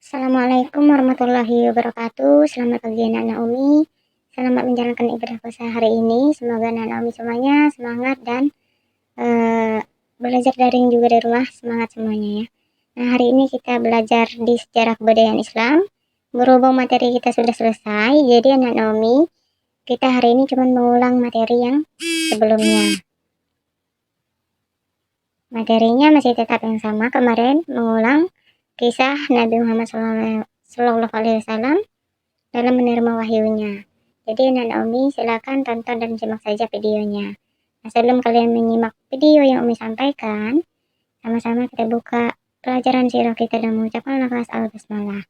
Assalamualaikum warahmatullahi wabarakatuh. Selamat pagi anak Naomi. Selamat menjalankan ibadah puasa hari ini. Semoga anak Naomi semuanya semangat dan belajar daring juga di rumah. Semangat semuanya ya. Nah, hari ini kita belajar di sejarah kebudayaan Islam. Berhubung materi kita sudah selesai, jadi anak Naomi, kita hari ini cuma mengulang materi yang sebelumnya. Materinya masih tetap yang sama kemarin, mengulang kisah Nabi Muhammad Sallallahu Alaihi Wasallam dalam menerima wahyunya. Jadi anak Naomi silakan tonton dan simak saja videonya. Nah, sebelum kalian menyimak video yang Umi sampaikan, sama-sama kita buka pelajaran sirah kita dan mengucapkan lafaz al-basmalah.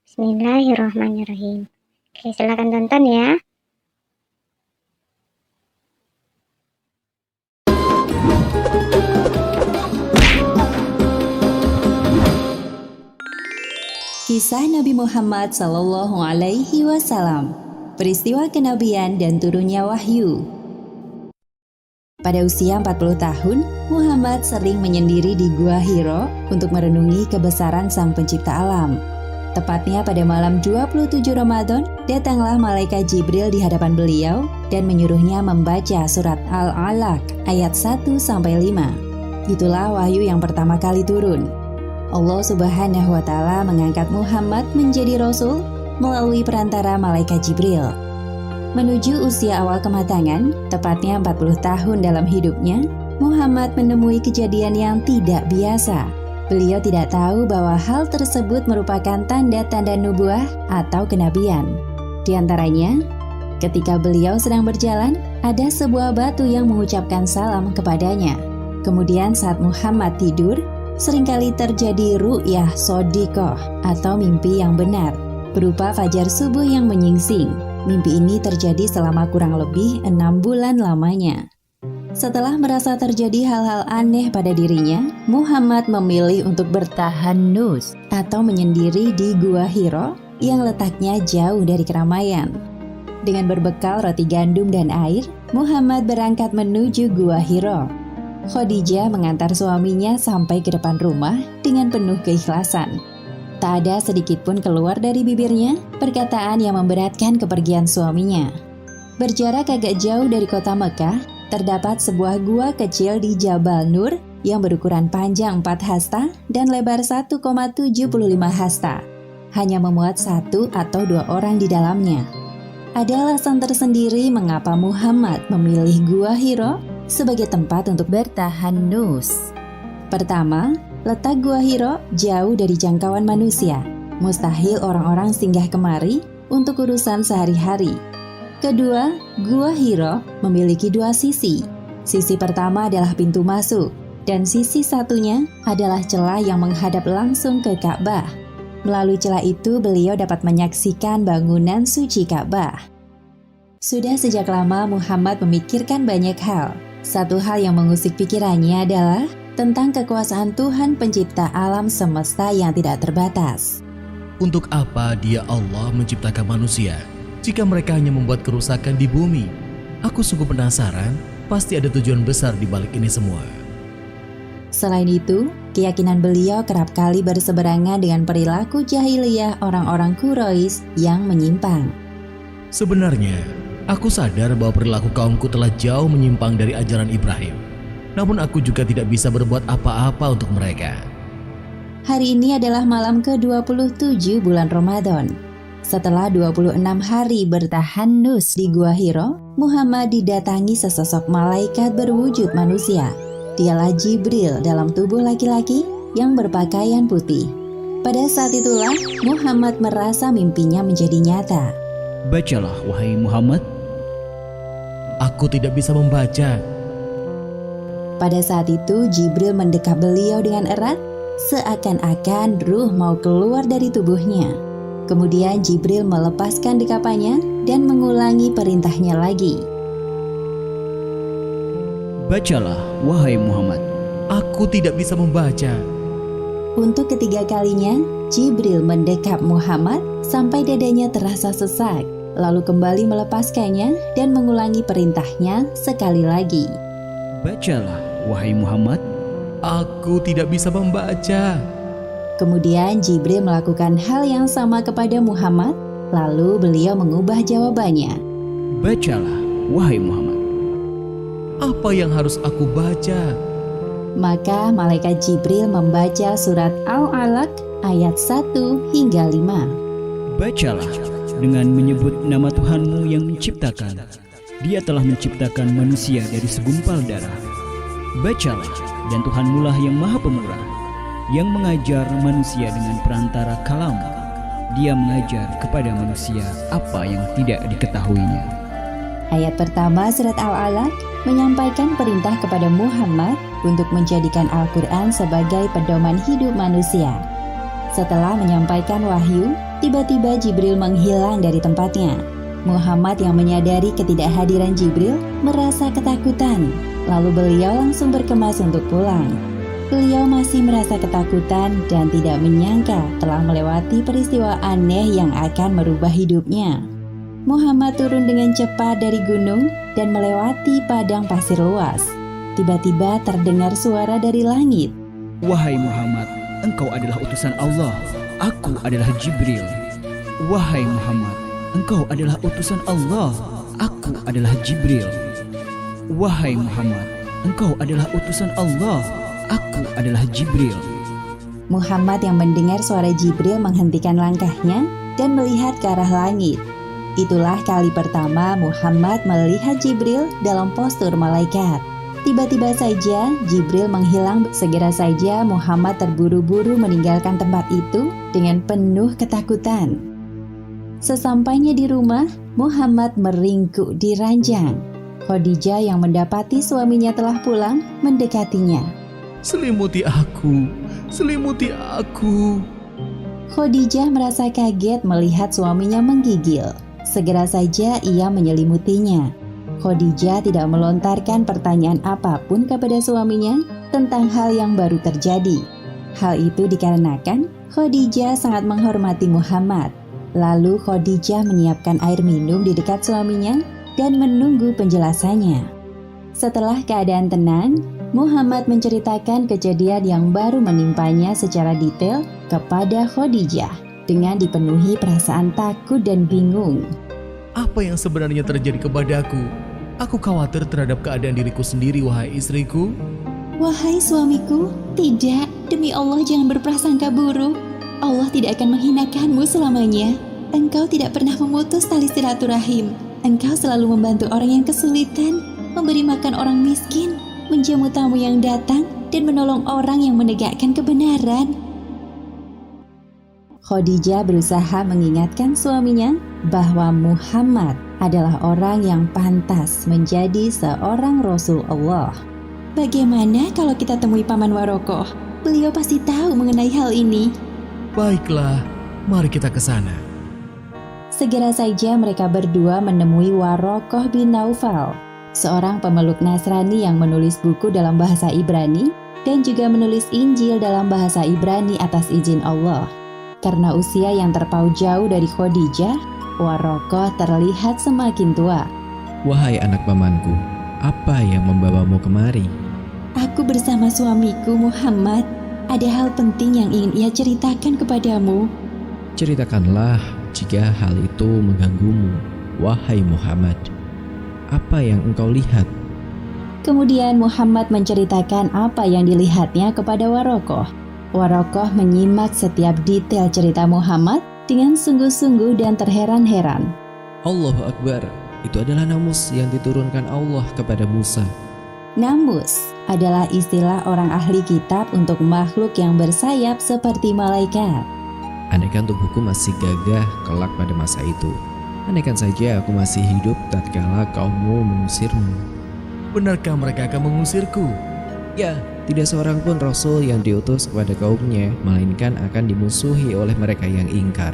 Bismillahirrahmanirrahim. Oke, silakan tonton ya. Kisah Nabi Muhammad Sallallahu Alaihi Wasallam, peristiwa kenabian dan turunnya wahyu. Pada usia 40 tahun, Muhammad sering menyendiri di Gua Hiro untuk merenungi kebesaran Sang Pencipta Alam. Tepatnya pada malam 27 Ramadan, datanglah malaikat Jibril di hadapan beliau dan menyuruhnya membaca surat Al-Alaq ayat 1-5. Itulah wahyu yang pertama kali turun. Allah Subhanahu wa Ta'ala mengangkat Muhammad menjadi rasul melalui perantara malaikat Jibril. Menuju usia awal kematangan, tepatnya 40 tahun dalam hidupnya, Muhammad menemui kejadian yang tidak biasa. Beliau tidak tahu bahwa hal tersebut merupakan tanda-tanda nubuah atau kenabian. Di antaranya, ketika beliau sedang berjalan, ada sebuah batu yang mengucapkan salam kepadanya. Kemudian saat Muhammad tidur, seringkali terjadi ru'yah shodiqoh atau mimpi yang benar, berupa fajar subuh yang menyingsing. Mimpi ini terjadi selama kurang lebih 6 bulan lamanya. Setelah merasa terjadi hal-hal aneh pada dirinya, Muhammad memilih untuk bertahanus atau menyendiri di Gua Hiro yang letaknya jauh dari keramaian. Dengan berbekal roti gandum dan air, Muhammad berangkat menuju Gua Hiro. Khadijah mengantar suaminya sampai ke depan rumah dengan penuh keikhlasan. Tak ada sedikit pun keluar dari bibirnya perkataan yang memberatkan kepergian suaminya. Berjarak agak jauh dari kota Mekah, terdapat sebuah gua kecil di Jabal Nur yang berukuran panjang 4 hasta dan lebar 1,75 hasta. Hanya memuat 1 atau 2 orang di dalamnya. Ada alasan tersendiri mengapa Muhammad memilih Gua Hiro sebagai tempat untuk bertahanus. Pertama, letak Gua Hiro jauh dari jangkauan manusia. Mustahil orang-orang singgah kemari untuk urusan sehari-hari. Kedua, Gua Hiro memiliki 2 sisi. Sisi pertama adalah pintu masuk, dan sisi satunya adalah celah yang menghadap langsung ke Ka'bah. Melalui celah itu, beliau dapat menyaksikan bangunan suci Ka'bah. Sudah sejak lama Muhammad memikirkan banyak hal. Satu hal yang mengusik pikirannya adalah tentang kekuasaan Tuhan pencipta alam semesta yang tidak terbatas. Untuk apa Dia Allah menciptakan manusia jika mereka hanya membuat kerusakan di bumi? Aku sungguh penasaran, pasti ada tujuan besar di balik ini semua. Selain itu, keyakinan beliau kerap kali berseberangan dengan perilaku jahiliyah orang-orang Quraisy yang menyimpang. Sebenarnya, aku sadar bahwa perilaku kaumku telah jauh menyimpang dari ajaran Ibrahim. Namun aku juga tidak bisa berbuat apa-apa untuk mereka. Hari ini adalah malam ke-27 bulan Ramadan. Setelah 26 hari bertahanus di Gua Hiro, Muhammad didatangi sesosok malaikat berwujud manusia. Dialah Jibril dalam tubuh laki-laki yang berpakaian putih. Pada saat itulah Muhammad merasa mimpinya menjadi nyata. Bacalah wahai Muhammad. Aku tidak bisa membaca. Pada saat itu Jibril mendekap beliau dengan erat, seakan-akan ruh mau keluar dari tubuhnya. Kemudian Jibril melepaskan dekapannya dan mengulangi perintahnya lagi. Bacalah wahai Muhammad. Aku tidak bisa membaca. Untuk ketiga kalinya, Jibril mendekap Muhammad sampai dadanya terasa sesak, lalu kembali melepaskannya dan mengulangi perintahnya sekali lagi. Bacalah wahai Muhammad. Aku tidak bisa membaca. Kemudian Jibril melakukan hal yang sama kepada Muhammad, lalu beliau mengubah jawabannya. Bacalah, wahai Muhammad. Apa yang harus aku baca? Maka malaikat Jibril membaca surat Al-Alaq ayat 1 hingga 5. Bacalah dengan menyebut nama Tuhanmu yang menciptakan. Dia telah menciptakan manusia dari segumpal darah. Bacalah, dan Tuhanmu lah yang maha pemurah, yang mengajar manusia dengan perantara kalam. Dia mengajar kepada manusia apa yang tidak diketahuinya. Ayat pertama surat Al-Alaq menyampaikan perintah kepada Muhammad untuk menjadikan Al-Quran sebagai pedoman hidup manusia. Setelah menyampaikan wahyu, tiba-tiba Jibril menghilang dari tempatnya. Muhammad yang menyadari ketidakhadiran Jibril merasa ketakutan, lalu beliau langsung berkemas untuk pulang. Beliau masih merasa ketakutan dan tidak menyangka telah melewati peristiwa aneh yang akan merubah hidupnya. Muhammad turun dengan cepat dari gunung dan melewati padang pasir luas. Tiba-tiba terdengar suara dari langit. Wahai Muhammad, engkau adalah utusan Allah. Aku adalah Jibril. Wahai Muhammad, engkau adalah utusan Allah. Aku adalah Jibril. Wahai Muhammad, engkau adalah utusan Allah. Aku adalah Jibril. Muhammad yang mendengar suara Jibril menghentikan langkahnya dan melihat ke arah langit. Itulah kali pertama Muhammad melihat Jibril dalam postur malaikat. Tiba-tiba saja Jibril menghilang. Segera saja Muhammad terburu-buru meninggalkan tempat itu dengan penuh ketakutan. Sesampainya di rumah, Muhammad meringkuk di ranjang. Khadijah yang mendapati suaminya telah pulang mendekatinya. Selimuti aku, selimuti aku. Khadijah merasa kaget melihat suaminya menggigil. Segera saja ia menyelimutinya. Khadijah tidak melontarkan pertanyaan apapun kepada suaminya tentang hal yang baru terjadi. Hal itu dikarenakan Khadijah sangat menghormati Muhammad. Lalu Khadijah menyiapkan air minum di dekat suaminya dan menunggu penjelasannya. Setelah keadaan tenang, Muhammad menceritakan kejadian yang baru menimpanya secara detail kepada Khadijah dengan dipenuhi perasaan takut dan bingung. Apa yang sebenarnya terjadi kepadaku? Aku khawatir terhadap keadaan diriku sendiri, wahai istriku. Wahai suamiku, tidak, demi Allah jangan berprasangka buruk. Allah tidak akan menghinakanmu selamanya. Engkau tidak pernah memutus tali silaturahim. Engkau selalu membantu orang yang kesulitan, memberi makan orang miskin, menjamu tamu yang datang, dan menolong orang yang menegakkan kebenaran. Khadijah berusaha mengingatkan suaminya bahwa Muhammad adalah orang yang pantas menjadi seorang Rasul Allah. Bagaimana kalau kita temui Paman Warokoh? Beliau pasti tahu mengenai hal ini. Baiklah, mari kita ke sana. Segera saja mereka berdua menemui Warokoh bin Naufal, seorang pemeluk Nasrani yang menulis buku dalam bahasa Ibrani dan juga menulis Injil dalam bahasa Ibrani atas izin Allah. Karena usia yang terpaut jauh dari Khadijah, Warokoh terlihat semakin tua. Wahai anak pamanku, apa yang membawamu kemari? Aku bersama suamiku Muhammad. Ada hal penting yang ingin ia ceritakan kepadamu. Ceritakanlah jika hal itu mengganggumu, wahai Muhammad. Apa yang engkau lihat? Kemudian Muhammad menceritakan apa yang dilihatnya kepada Warokoh. Warokoh menyimak setiap detail cerita Muhammad dengan sungguh-sungguh dan terheran-heran. Allahu Akbar, itu adalah namus yang diturunkan Allah kepada Musa. Namus adalah istilah orang ahli kitab untuk makhluk yang bersayap seperti malaikat. Andaikan tubuhku masih gagah kelak pada masa itu, andaikan saja aku masih hidup tatkala kaummu mengusirmu. Benarkah mereka akan mengusirku? Ya, tidak seorang pun Rasul yang diutus kepada kaumnya, melainkan akan dimusuhi oleh mereka yang ingkar.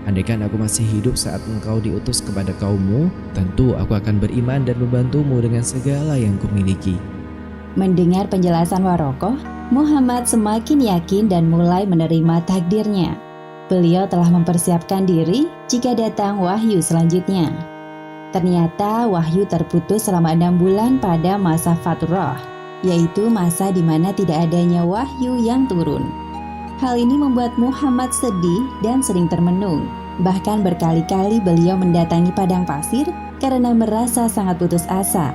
Andaikan aku masih hidup saat engkau diutus kepada kaummu, tentu aku akan beriman dan membantumu dengan segala yang kumiliki. Mendengar penjelasan Warokoh, Muhammad semakin yakin dan mulai menerima takdirnya. Beliau telah mempersiapkan diri jika datang wahyu selanjutnya. Ternyata wahyu terputus selama 6 bulan pada masa Fatrah, yaitu masa di mana tidak adanya wahyu yang turun. Hal ini membuat Muhammad sedih dan sering termenung. Bahkan berkali-kali beliau mendatangi padang pasir karena merasa sangat putus asa.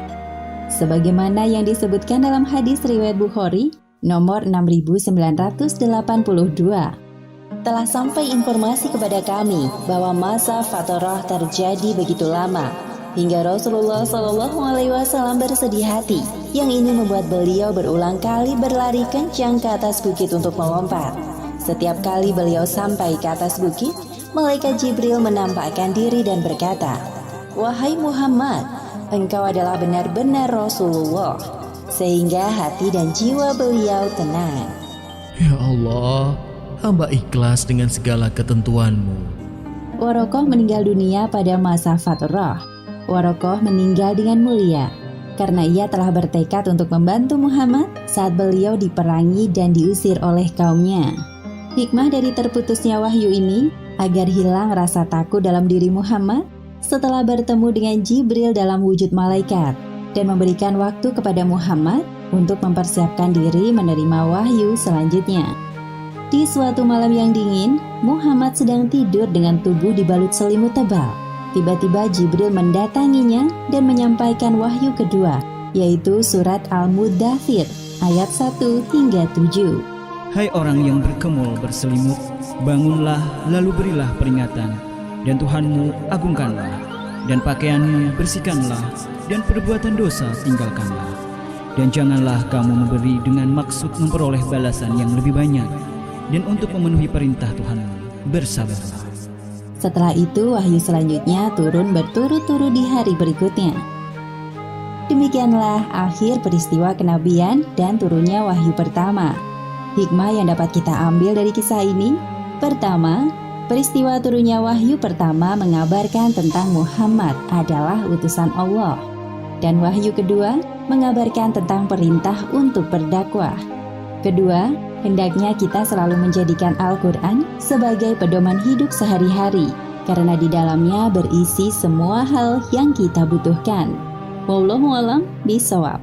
Sebagaimana yang disebutkan dalam hadis riwayat Bukhari nomor 6982. Telah sampai informasi kepada kami bahwa masa fatrah terjadi begitu lama hingga Rasulullah SAW bersedih hati, yang ini membuat beliau berulang kali berlari kencang ke atas bukit untuk melompat. Setiap kali beliau sampai ke atas bukit, malaikat Jibril menampakkan diri dan berkata, "Wahai Muhammad, engkau adalah benar-benar Rasulullah," sehingga hati dan jiwa beliau tenang. Ya Allah, hamba ikhlas dengan segala ketentuan-Mu. Warokoh meninggal dunia pada masa fatrah. Warokoh meninggal dengan mulia karena ia telah bertekad untuk membantu Muhammad saat beliau diperangi dan diusir oleh kaumnya. Hikmah dari terputusnya wahyu ini agar hilang rasa takut dalam diri Muhammad setelah bertemu dengan Jibril dalam wujud malaikat dan memberikan waktu kepada Muhammad untuk mempersiapkan diri menerima wahyu selanjutnya. Di suatu malam yang dingin, Muhammad sedang tidur dengan tubuh dibalut selimut tebal. Tiba-tiba Jibril mendatanginya dan menyampaikan wahyu kedua, yaitu surat Al-Muddathir ayat 1 hingga 7. Hai orang yang berkemul berselimut, bangunlah lalu berilah peringatan, dan Tuhanmu agungkanlah, dan pakaianmu bersihkanlah, dan perbuatan dosa tinggalkanlah. Dan janganlah kamu memberi dengan maksud memperoleh balasan yang lebih banyak, dan untuk memenuhi perintah Tuhanmu, bersabarlah. Setelah itu wahyu selanjutnya turun berturut-turut di hari berikutnya. Demikianlah akhir peristiwa kenabian dan turunnya wahyu pertama. Hikmah yang dapat kita ambil dari kisah ini: pertama, peristiwa turunnya wahyu pertama mengabarkan tentang Muhammad adalah utusan Allah. Dan wahyu kedua mengabarkan tentang perintah untuk berdakwah. Kedua, hendaknya kita selalu menjadikan Al-Quran sebagai pedoman hidup sehari-hari, karena di dalamnya berisi semua hal yang kita butuhkan. Wallahu a'lam bishawab.